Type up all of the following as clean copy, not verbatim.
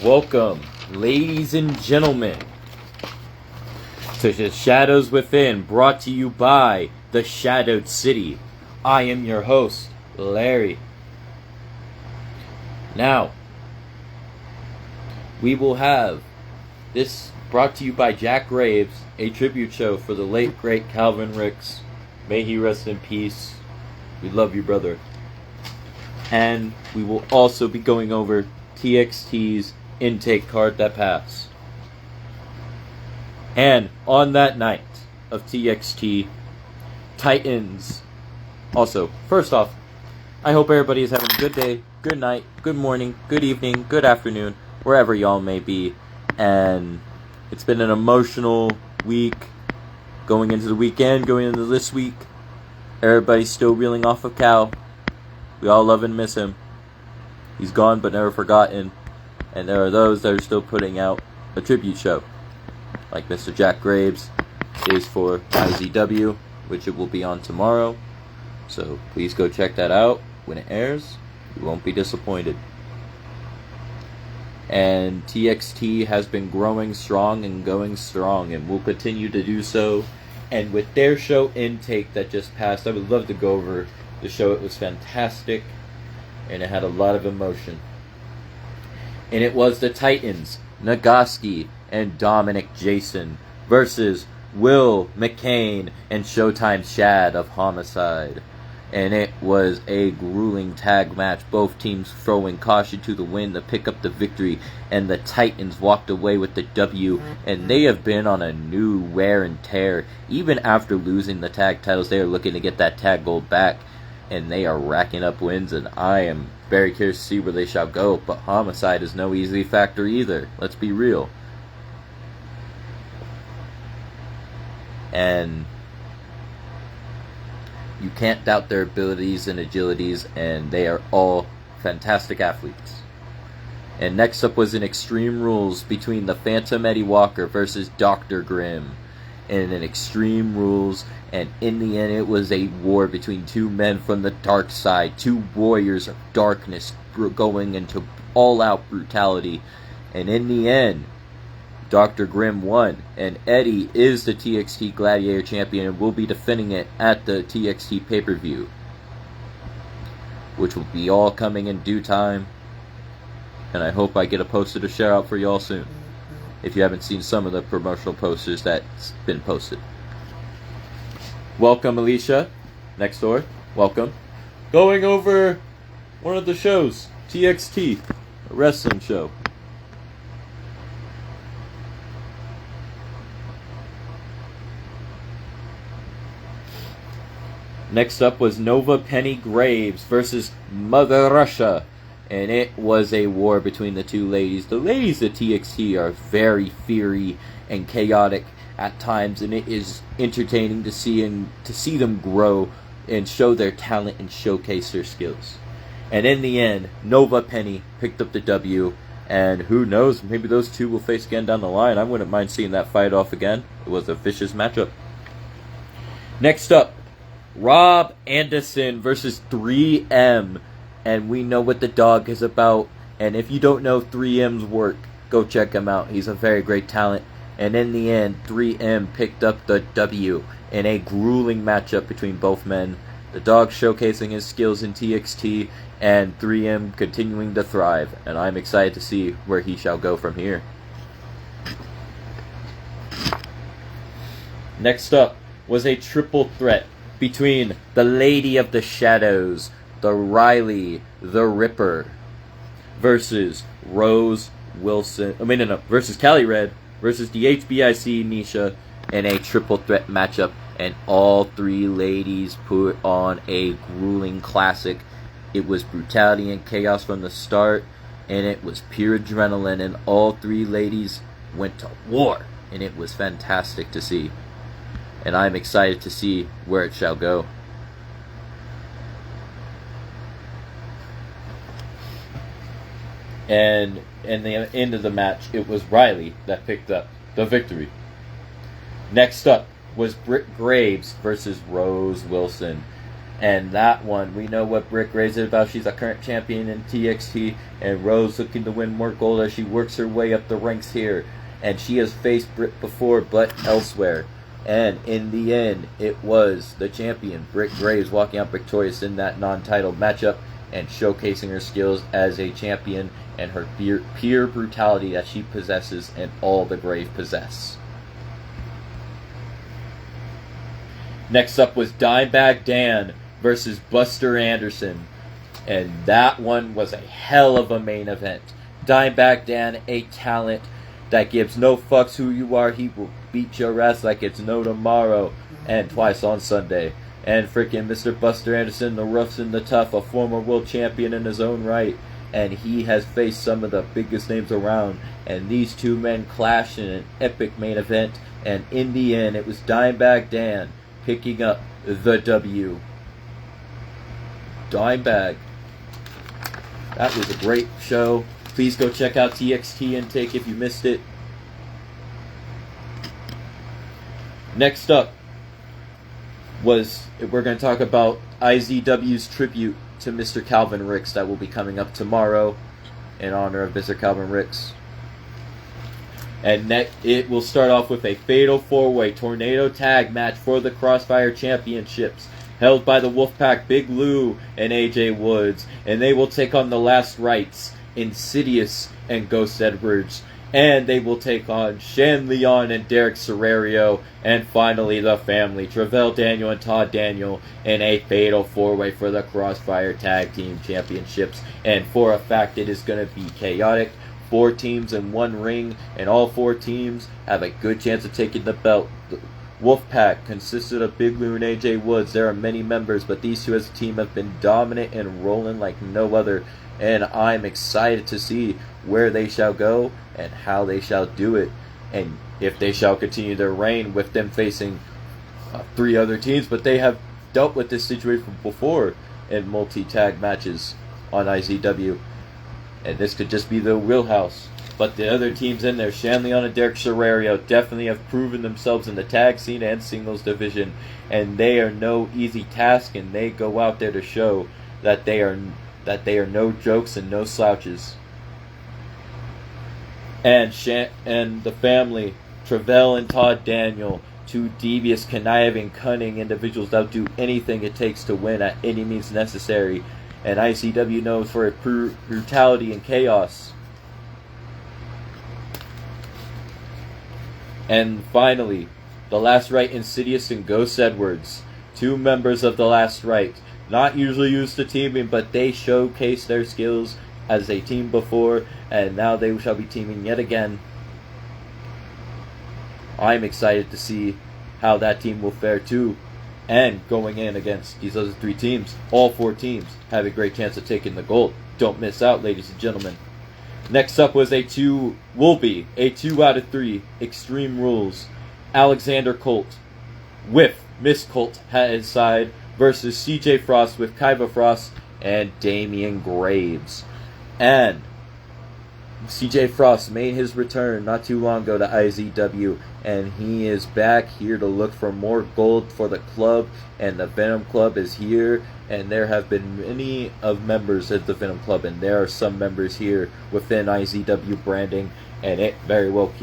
Welcome, ladies and gentlemen, to the Shadows Within, brought to you by the Shadowed City. I am your host, Larry. Now, we will have this brought to you by Jack Graves, a tribute show for the late, great Calvin Ricks. May he rest in peace. We love you, brother. And we will also be going over TXT's intake card that passed. And on that night of TXT, Titans. Also, first off, I hope everybody is having a good day, good night, good morning, good evening, good afternoon, wherever y'all may be. And it's been an emotional week, going into the weekend, going into this week. Everybody's still reeling off of Cal. We all love and miss him. He's gone but never forgotten. And there are those that are still putting out a tribute show, like Mr. Jack Graves is for IZW, which it will be on tomorrow. So please go check that out when it airs. You won't be disappointed. And TXT has been growing strong and going strong and will continue to do so. And with their show intake that just passed, I would love to go over the show. It was fantastic and it had a lot of emotion. And it was the Titans, Nagaski and Dominic Jason versus Will McCain and Showtime Shad of Homicide. And it was a grueling tag match, both teams throwing caution to the wind to pick up the victory, and the Titans walked away with the W, and they have been on a new wear and tear. Even after losing the tag titles, they are looking to get that tag gold back, and they are racking up wins, and I am very curious to see where they shall go. But Homicide is no easy factor either, let's be real. And you can't doubt their abilities and agilities, and they are all fantastic athletes. And next up was an Extreme Rules between the Phantom Eddie Walker versus Dr. Grimm. And an Extreme Rules, and in the end it was a war between two men from the dark side, two warriors of darkness going into all-out brutality. And in the end, Dr. Grimm won, and Eddie is the TXT Gladiator Champion and will be defending it at the TXT pay-per-view, which will be all coming in due time, and I hope I get a poster to share out for y'all soon, if you haven't seen some of the promotional posters that's been posted. Welcome, Alicia, next door, welcome. Going over one of the shows, TXT, a wrestling show. Next up was Nova Penny Graves versus Mother Russia. And it was a war between the two ladies. The ladies of TXT are very fiery and chaotic at times, and it is entertaining to see them grow and show their talent and showcase their skills. And in the end, Nova Penny picked up the W, and who knows, maybe those two will face again down the line. I wouldn't mind seeing that fight off again. It was a vicious matchup. Next up, Rob Anderson versus 3M. And we know what the dog is about. And if you don't know 3M's work, go check him out. He's a very great talent. And in the end, 3M picked up the W in a grueling matchup between both men. The dog showcasing his skills in TXT, and 3M continuing to thrive. And I'm excited to see where he shall go from here. Next up was a triple threat between the Lady of the Shadows, the Riley, the Ripper, versus Rose Wilson. Versus Cali Red, versus the HBIC Nisha, in a triple threat matchup. And all three ladies put on a grueling classic. It was brutality and chaos from the start, and it was pure adrenaline. And all three ladies went to war, and it was fantastic to see. And I'm excited to see where it shall go. And in the end of the match, it was Riley that picked up the victory. Next up was Britt Graves versus Rose Wilson. And that one, we know what Britt Graves is about. She's a current champion in TXT, and Rose looking to win more gold as she works her way up the ranks here. And she has faced Britt before, but elsewhere. And in the end, it was the champion, Britt Graves, walking out victorious in that non-title matchup and showcasing her skills as a champion and her pure brutality that she possesses and all the Grave possess. Next up was Dimebag Dan versus Buster Anderson. And that one was a hell of a main event. Dimebag Dan, a talent that gives no fucks who you are. He will beat your ass like it's no tomorrow, and twice on Sunday. And freaking Mr. Buster Anderson, the rough and the tough, a former world champion in his own right, and he has faced some of the biggest names around, and these two men clashed in an epic main event, and in the end it was Dimebag Dan picking up the W. Dimebag. That was a great show. Please go check out TXT Intake if you missed it. Next up we're going to talk about IZW's tribute to Mr. Calvin Ricks that will be coming up tomorrow in honor of Mr. Calvin Ricks. And it will start off with a fatal 4-way tornado tag match for the Crossfire Championships, held by the Wolfpack Big Lou and AJ Woods, and they will take on the Last Rites, Insidious and Ghost Edwards, and they will take on Shan Leon and Derek Serrario, and finally the family, Travell Daniel and Todd Daniel, in a fatal 4-way for the Crossfire Tag Team Championships. And for a fact, it is going to be chaotic. 4 teams in one ring, and all 4 teams have a good chance of taking the belt. The Wolfpack consisted of Big Lou and AJ Woods. There are many members, but these two as a team have been dominant and rolling like no other. And I'm excited to see where they shall go and how they shall do it, and if they shall continue their reign with them facing 3 other teams. But they have dealt with this situation before in multi-tag matches on IZW, and this could just be the wheelhouse. But the other teams in there, Shan Leon and Derek Serrario, definitely have proven themselves in the tag scene and singles division, and they are no easy task, and they go out there to show that they are no jokes and no slouches. And the family, Travell and Todd Daniel, 2 devious, conniving, cunning individuals that will do anything it takes to win at any means necessary. And ICW knows for its brutality and chaos. And finally, the Last Rite, Insidious and Ghost Edwards, 2 members of the Last Rite, not usually used to teaming, but they showcased their skills as a team before, and now they shall be teaming yet again. I'm excited to see how that team will fare too. And going in against these other 3 teams, all 4 teams have a great chance of taking the gold. Don't miss out, ladies and gentlemen. Next up was will be a 2 out of 3 Extreme Rules. Alexander Colt with Miss Colt at his side versus CJ Frost with Kaiba Frost and Damian Graves. And CJ Frost made his return not too long ago to IZW, and he is back here to look for more gold for the club, and the Venom Club is here, and there have been many of members of the Venom Club, and there are some members here within IZW branding, and it very well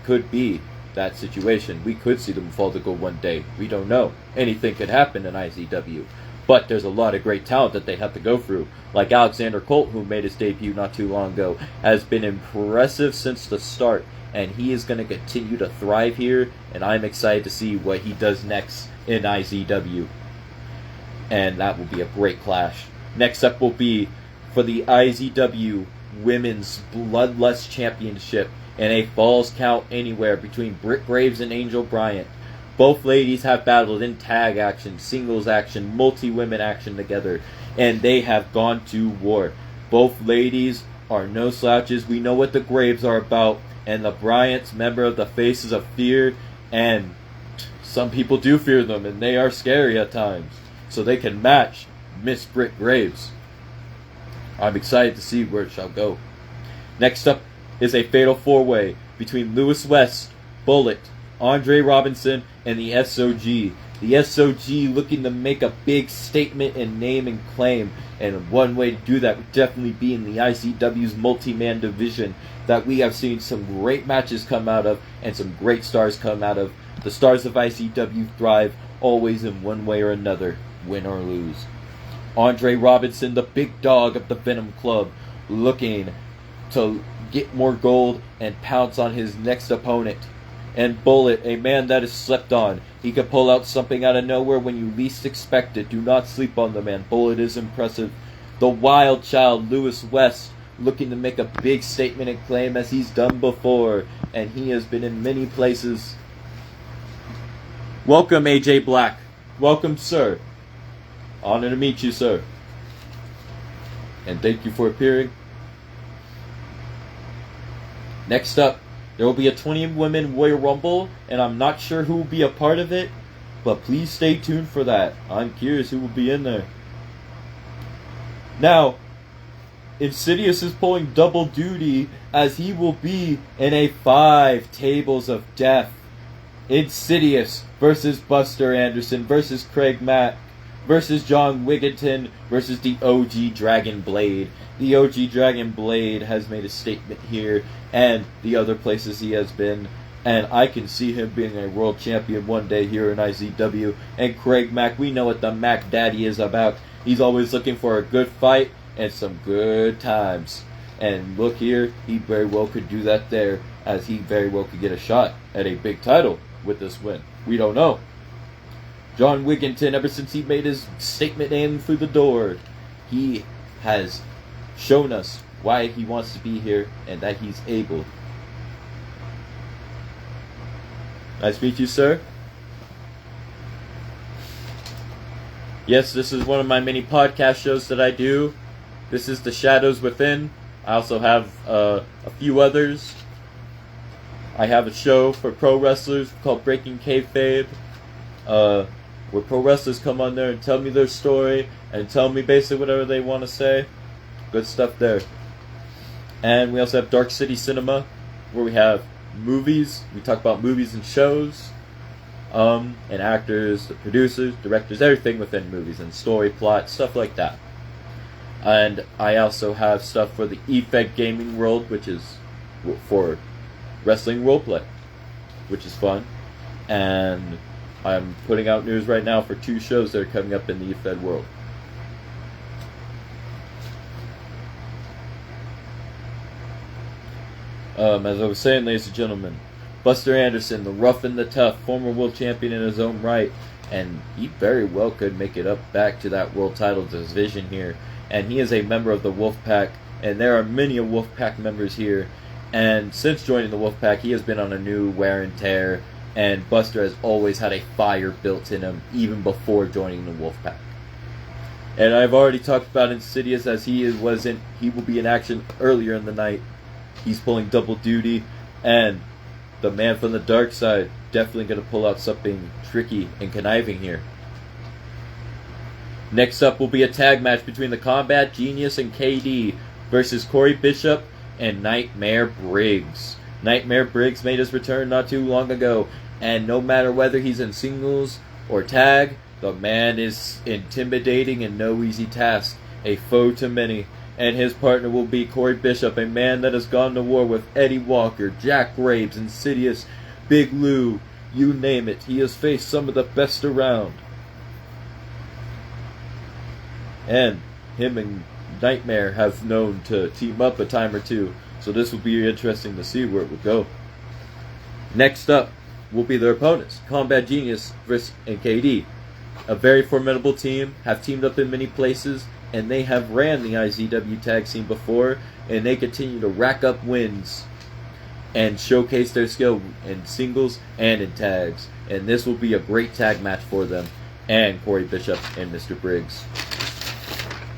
could be that situation. We could see them fall to gold one day. We don't know. Anything could happen in IZW. But there's a lot of great talent that they have to go through. Like Alexander Colt, who made his debut not too long ago, has been impressive since the start. And he is going to continue to thrive here. And I'm excited to see what he does next in IZW. And that will be a great clash. Next up will be for the IZW Women's Bloodlust Championship in a Falls Count Anywhere between Britt Graves and Angel Bryant. Both ladies have battled in tag action, singles action, multi-women action together, and they have gone to war. Both ladies are no slouches. We know what the Graves are about, and the Bryants, member of the Faces of Fear, and some people do fear them, and they are scary at times. So they can match Miss Britt Graves. I'm excited to see where it shall go. Next up is a fatal 4-way between Lewis West, Bullet, Andre Robinson, and the SOG. The SOG looking to make a big statement in name and claim, and one way to do that would definitely be in the ICW's multi-man division that we have seen some great matches come out of and some great stars come out of. The stars of ICW thrive always in one way or another, win or lose. Andre Robinson, the big dog of the Venom Club, looking to get more gold and pounce on his next opponent. And Bullet, a man that is slept on. He can pull out something out of nowhere when you least expect it. Do not sleep on the man. Bullet is impressive. The Wild Child, Lewis West, looking to make a big statement and claim as he's done before. And he has been in many places. Welcome, AJ Black. Welcome, sir. Honor to meet you, sir. And thank you for appearing. Next up, there will be a 20-women Royal Rumble, and I'm not sure who will be a part of it, but please stay tuned for that. I'm curious who will be in there. Now, Insidious is pulling double duty as he will be in a 5 tables of death. Insidious versus Buster Anderson versus Craig Mack versus John Wigginton versus the OG Dragon Blade. The OG Dragon Blade has made a statement here and the other places he has been, and I can see him being a world champion one day here in ICW. And Craig Mack, we know what the Mac Daddy is about. He's always looking for a good fight and some good times. And look here, he very well could do that there, as he very well could get a shot at a big title with this win. We don't know. John Wigginton, ever since he made his statement in through the door, he has shown us why he wants to be here and that he's able. Nice to meet you, sir. Yes, this is one of my many podcast shows that I do. This is The Shadows Within. I also have a few others. I have a show for pro wrestlers called Breaking Kayfabe, where pro wrestlers come on there and tell me their story and tell me basically whatever they want to say. Good stuff there. And we also have Dark City Cinema, where we have movies. We talk about movies and shows, and actors, the producers, directors, everything within movies and story, plot, stuff like that. And I also have stuff for the EFED Gaming World, which is for wrestling roleplay, which is fun. And I'm putting out news right now for 2 shows that are coming up in the EFED world. As I was saying, ladies and gentlemen, Buster Anderson, the rough and the tough, former world champion in his own right, and he very well could make it up back to that world title division here. And he is a member of the Wolfpack, and there are many Wolfpack members here. And since joining the Wolfpack, he has been on a new wear and tear, and Buster has always had a fire built in him, even before joining the Wolfpack. And I've already talked about Insidious, as he will be in action earlier in the night. He's pulling double duty, and the man from the dark side definitely going to pull out something tricky and conniving here. Next up will be a tag match between the Combat Genius and KD versus Corey Bishop and Nightmare Briggs. Nightmare Briggs made his return not too long ago, and no matter whether he's in singles or tag, the man is intimidating and no easy task, a foe to many. And his partner will be Corey Bishop, a man that has gone to war with Eddie Walker, Jack Graves, Insidious, Big Lou, you name it. He has faced some of the best around. And him and Nightmare have known to team up a time or two, so this will be interesting to see where it will go. Next up will be their opponents, Combat Genius and KD. A very formidable team, have teamed up in many places, and they have ran the ICW tag scene before, and they continue to rack up wins and showcase their skill in singles and in tags. And this will be a great tag match for them and Corey Bishop and Mr. Briggs.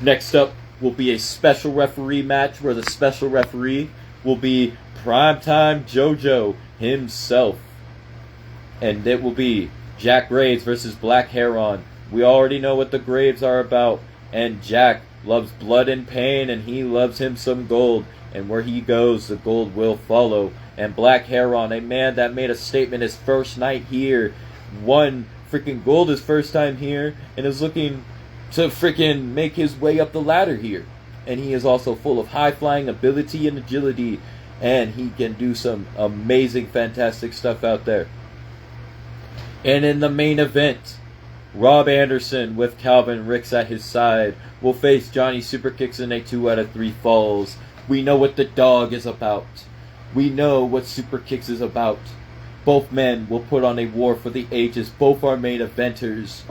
Next up will be a special referee match where the special referee will be Primetime JoJo himself. And it will be Jack Graves versus Black Heron. We already know what the Graves are about. And Jack loves blood and pain, and he loves him some gold. And where he goes, the gold will follow. And Black Heron, a man that made a statement his first night here, won freaking Gold his first time here and is looking to freaking make his way up the ladder here. And he is also full of high flying ability and agility, and he can do some amazing, fantastic stuff out there. And in the main event, Rob Anderson with Calvin Ricks at his side will face Johnny Superkicks in a 2 out of 3 falls. We know what the dog is about. We know what Superkicks is about. Both men will put on a war for the ages. Both are main eventers.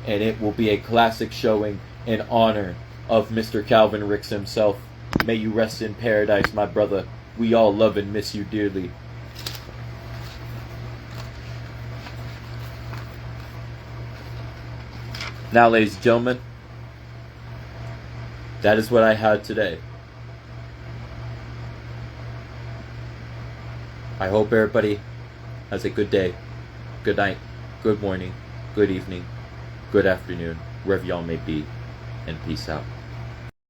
And it will be a classic showing in honor of Mr. Calvin Ricks himself. May you rest in paradise, my brother. We all love and miss you dearly. Now, ladies and gentlemen, that is what I had today. I hope everybody has a good day, good night, good morning, good evening, good afternoon, wherever y'all may be, and peace out.